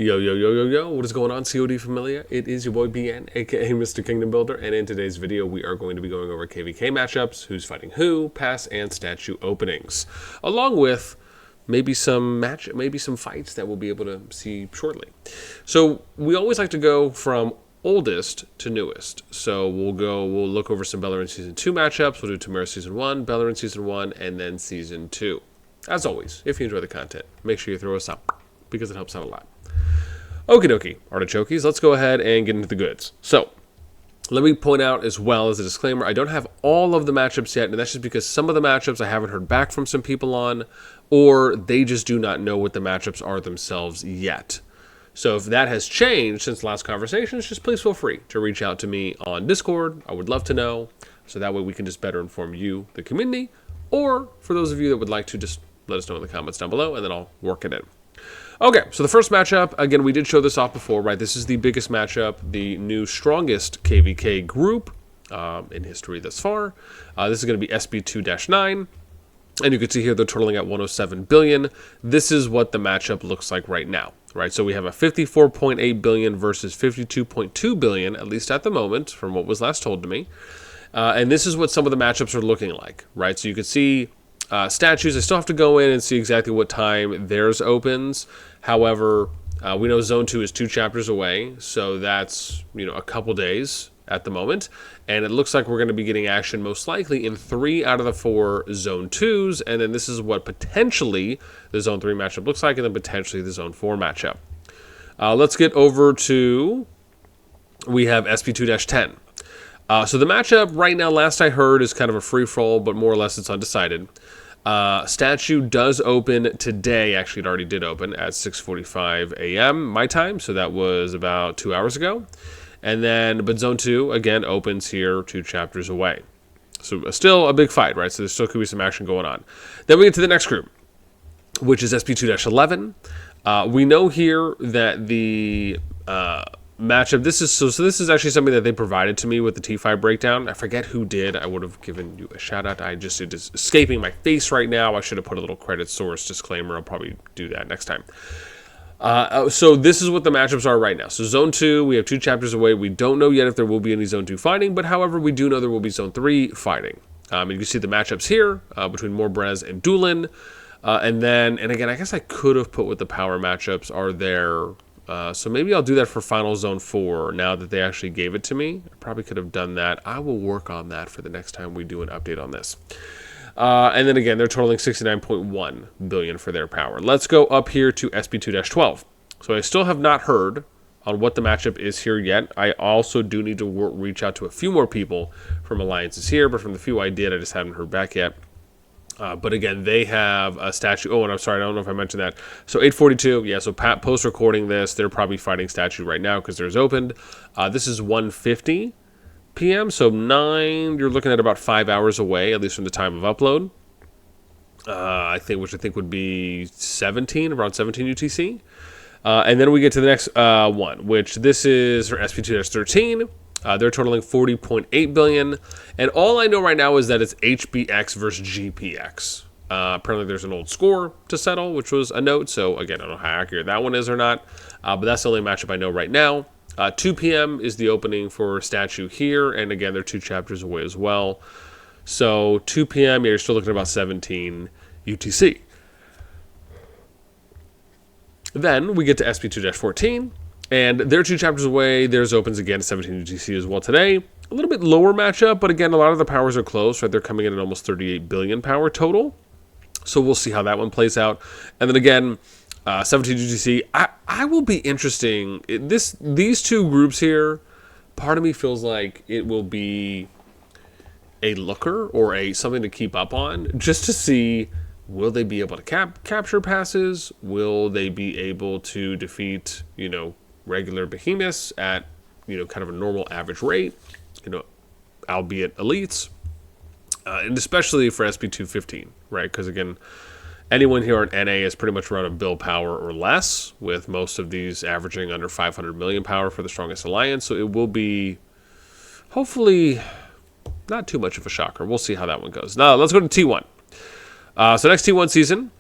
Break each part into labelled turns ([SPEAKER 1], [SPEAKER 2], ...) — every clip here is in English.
[SPEAKER 1] Yo, yo, yo, yo, yo, what is going on, COD Familia? It is your boy BN, aka Mr. Kingdom Builder, and in today's video, we are going to be going over KvK matchups, who's fighting who, pass and statue openings, along with maybe some fights that we'll be able to see shortly. So we always like to go from oldest to newest. So we'll look over some Bellerin Season 2 matchups, we'll do Tamaris Season 1, Bellerin Season 1, and then Season 2. As always, if you enjoy the content, make sure you throw us up, because it helps out a lot. Okie dokie, artichokies, let's go ahead and get into the goods. So, let me point out as well as a disclaimer, I don't have all of the matchups yet, and that's just because some of the matchups I haven't heard back from some people on, or they just do not know what the matchups are themselves yet. So if that has changed since the last conversations, just please feel free to reach out to me on Discord. I would love to know, so that way we can just better inform you, the community, or for those of you that would like to, just let us know in the comments down below, and then I'll work it in. Okay, so the first matchup, again, we did show this off before, right? This is the biggest matchup, the new strongest KvK group in history thus far. This is going to be SB2-9, and you can see here they're totaling at 107 billion. This is what the matchup looks like right now, right? So we have a 54.8 billion versus 52.2 billion, at least at the moment, from what was last told to me. And this is what some of the matchups are looking like, right? So you can see statues, I still have to go in and see exactly what time theirs opens. However, we know Zone 2 is 2 chapters away, so that's, a couple days at the moment. And it looks like we're going to be getting action most likely in 3 out of the 4 Zone 2s, and then this is what potentially the Zone 3 matchup looks like, and then potentially the Zone 4 matchup. Let's get over to, we have SP2-10. So the matchup right now, last I heard, is kind of a free-for-all, but more or less it's undecided. Statue does open today. Actually, it already did open at 6:45 a.m. my time, so that was about 2 hours ago. And then, but Zone 2, again, opens here 2 chapters away. So still a big fight, right? So there still could be some action going on. Then we get to the next group, which is SP2-11. We know here that the matchup, this is actually something that they provided to me with the T5 breakdown. I forget who did. I would have given you a shout out. It is escaping my face right now. I should have put a little credit source disclaimer. I'll probably do that next time. So this is what the matchups are right now. So Zone 2, we have 2 chapters away. We don't know yet if there will be any Zone 2 fighting, but however, we do know there will be Zone 3 fighting. And you can see the matchups here between Morbrez and Doolin. And again, I guess I could have put what the power matchups are there. So maybe I'll do that for Final Zone 4 now that they actually gave it to me. I probably could have done that. I will work on that for the next time we do an update on this. And then again, they're totaling 69.1 billion for their power. Let's go up here to SB2-12. So I still have not heard on what the matchup is here yet. I also do need to reach out to a few more people from alliances here, but from the few I did, I just haven't heard back yet. But again, they have a statue. Oh, and I'm sorry, I don't know if I mentioned that. So 8:42, yeah, so post-recording this, they're probably fighting statue right now because theirs opened. This is 1:50 p.m., so you're looking at about 5 hours away, at least from the time of upload. Which I think would be around 17 UTC. And then we get to the next one, which this is for SP2-13. They're totaling 40.8 billion, and all I know right now is that it's HBX versus GPX. Apparently there's an old score to settle, which was a note, so again, I don't know how accurate that one is or not, but that's the only matchup I know right now. 2 p.m. is the opening for Statue here, and again, they're 2 chapters away as well. So 2 p.m., you're still looking at about 17 UTC. Then we get to SP2-14. And they're 2 chapters away. Theirs opens again at 17 UTC as well today. A little bit lower matchup, but again, a lot of the powers are close, right? They're coming in at almost 38 billion power total. So we'll see how that one plays out. And then again, 17 UTC. I will be interesting. These 2 groups here, part of me feels like it will be a looker or something to keep up on, just to see, will they be able to capture passes? Will they be able to defeat, regular behemoths at, kind of a normal average rate, albeit elites, and especially for SP2-15, right? Because again, anyone here at NA is pretty much run a bill power or less, with most of these averaging under 500 million power for the strongest alliance. So it will be, hopefully, not too much of a shocker. We'll see how that one goes. Now let's go to T1. So next T1 season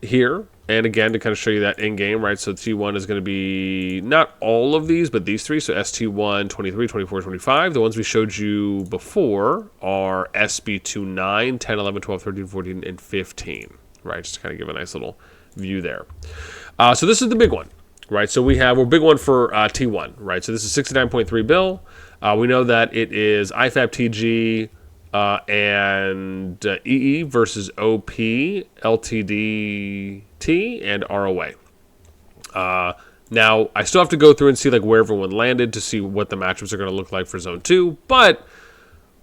[SPEAKER 1] here, And again, to kind of show you that in-game, right? So T1 is going to be not all of these, but these three. So ST1, 23, 24, 25. The ones we showed you before are SB29, 10, 11, 12, 13, 14, and 15, right? Just to kind of give a nice little view there. So this is the big one, right? So we're big one for T1, right? So this is 69.3 bill. We know that it is IFAP TG and EE versus OP, LTDT, and ROA. Now, I still have to go through and see like where everyone landed to see what the matchups are going to look like for Zone 2, but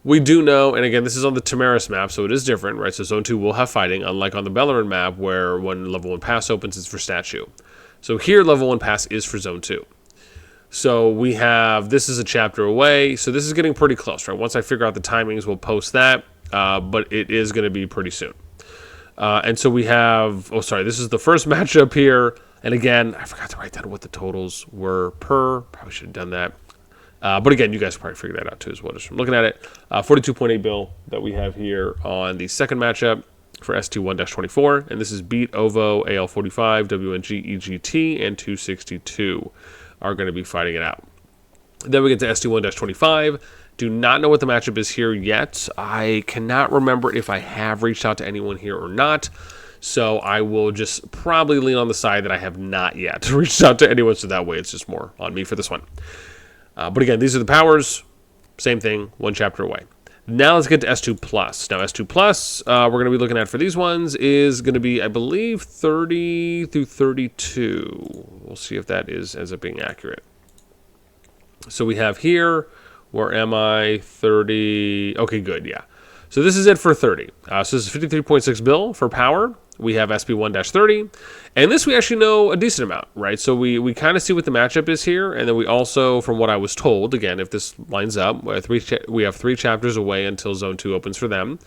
[SPEAKER 1] we do know, and again, this is on the Tamaris map, so it is different, right? So Zone 2 will have fighting, unlike on the Bellerin map, where when Level 1 Pass opens, it's for statue. So here, Level 1 Pass is for Zone 2. So we have, this is a chapter away, so this is getting pretty close, right? Once I figure out the timings, we'll post that, but it is going to be pretty soon. And so we have, this is the first matchup here, and again, I forgot to write down what the totals were per, probably should have done that. But again, you guys probably figured that out too as well, just from looking at it. 42.8 bill that we have here on the second matchup for ST1-24, and this is Beat, OVO, AL45, WNG, EGT, and 262 are going to be fighting it out. Then we get to ST1-25. Do not know what the matchup is here yet. I cannot remember if I have reached out to anyone here or not, so I will just probably lean on the side that I have not yet reached out to anyone, so that way it's just more on me for this one. But again, these are the powers. Same thing, one chapter away. Now let's get to S2+. Now S2+, we're going to be looking at for these ones is going to be, I believe, 30 through 32. We'll see if that ends up being accurate. So we have here, where am I? 30. Okay, good, yeah. So this is it for 30. So this is 53.6 bill for power. We have SB1-30, and this we actually know a decent amount, right? So we kind of see what the matchup is here, and then we also, from what I was told, again, if this lines up, we have 3 chapters away until Zone 2 opens for them.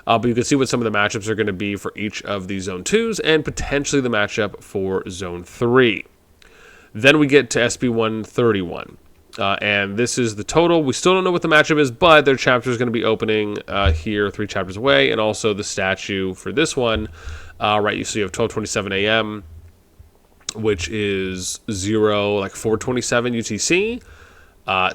[SPEAKER 1] But you can see what some of the matchups are going to be for each of these Zone 2s, and potentially the matchup for Zone 3. Then we get to SB1-31. And this is the total. We still don't know what the matchup is, but their chapter is going to be opening here 3 chapters away, and also the statue for this one. Right, so you have 12:27 a.m., which is 4:27 UTC.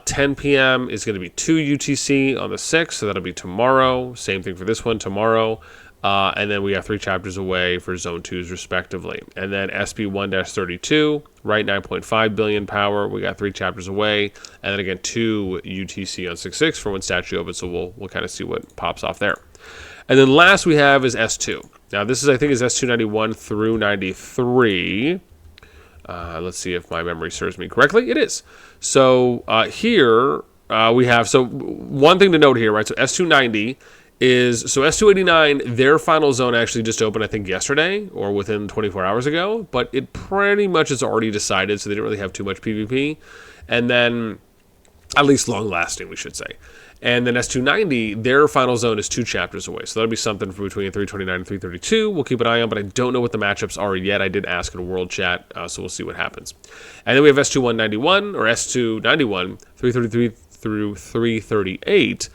[SPEAKER 1] 10 p.m. is going to be 2 UTC on the 6th, so that'll be tomorrow. Same thing for this one, tomorrow. And then we have 3 chapters away for Zone 2s, respectively. And then SB1-32, right, 9.5 billion power. We got 3 chapters away. And then again, 2 UTC on 6/6 for when statue opens, so we'll kind of see what pops off there. And then last we have is S2. Now this is, I think, is S291 through 93. Let's see if my memory serves me correctly. It is. So here we have, so one thing to note here, right? So S290 is, so S289, their final zone actually just opened, I think, yesterday or within 24 hours ago, but it pretty much is already decided, so they didn't really have too much PvP. And then, at least long-lasting, we should say. And then S290, their final zone is 2 chapters away. So that'll be something for between 329 and 332. We'll keep an eye on, but I don't know what the matchups are yet. I did ask in a world chat, so we'll see what happens. And then we have S2-191, or S2-91, 333 through 338.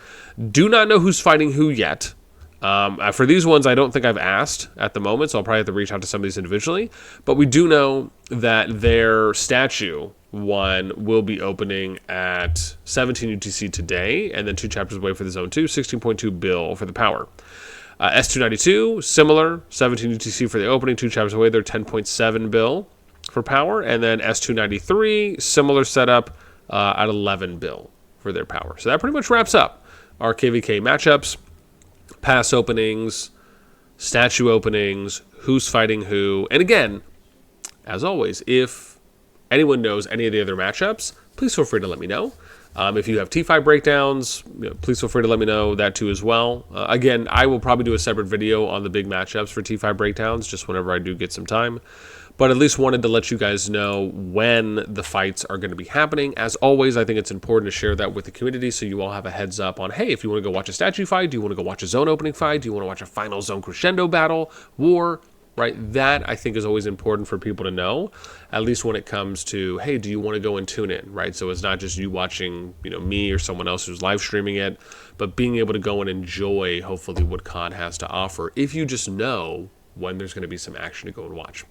[SPEAKER 1] Do not know who's fighting who yet. For these ones, I don't think I've asked at the moment, so I'll probably have to reach out to some of these individually. But we do know that their statue one will be opening at 17 UTC today, and then 2 chapters away for the Zone 2, 16.2 bill for the power. S292, similar, 17 UTC for the opening, 2 chapters away, they're 10.7 bill for power, and then S293, similar setup at 11 bill for their power. So that pretty much wraps up our KvK matchups, pass openings, statue openings, who's fighting who, and again, as always, if anyone knows any of the other matchups, please feel free to let me know. If you have T5 breakdowns, please feel free to let me know that too as well. Again, I will probably do a separate video on the big matchups for T5 breakdowns, just whenever I do get some time. But at least wanted to let you guys know when the fights are going to be happening. As always, I think it's important to share that with the community so you all have a heads up on, hey, if you want to go watch a statue fight, do you want to go watch a zone opening fight, do you want to watch a final zone crescendo battle, war, right? That, I think, is always important for people to know, at least when it comes to, hey, do you want to go and tune in, right? So it's not just you watching, me or someone else who's live streaming it, but being able to go and enjoy, hopefully, what CoD has to offer if you just know when there's going to be some action to go and watch.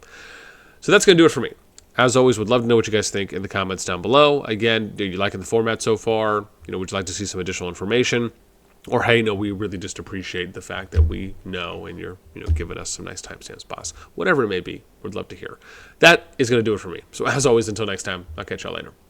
[SPEAKER 1] So that's going to do it for me. As always, would love to know what you guys think in the comments down below. Again, are you liking the format so far? Would you like to see some additional information? Or, hey, no, we really just appreciate the fact that we know and you're, giving us some nice timestamps, boss. Whatever it may be, would love to hear. That is going to do it for me. So as always, until next time, I'll catch y'all later.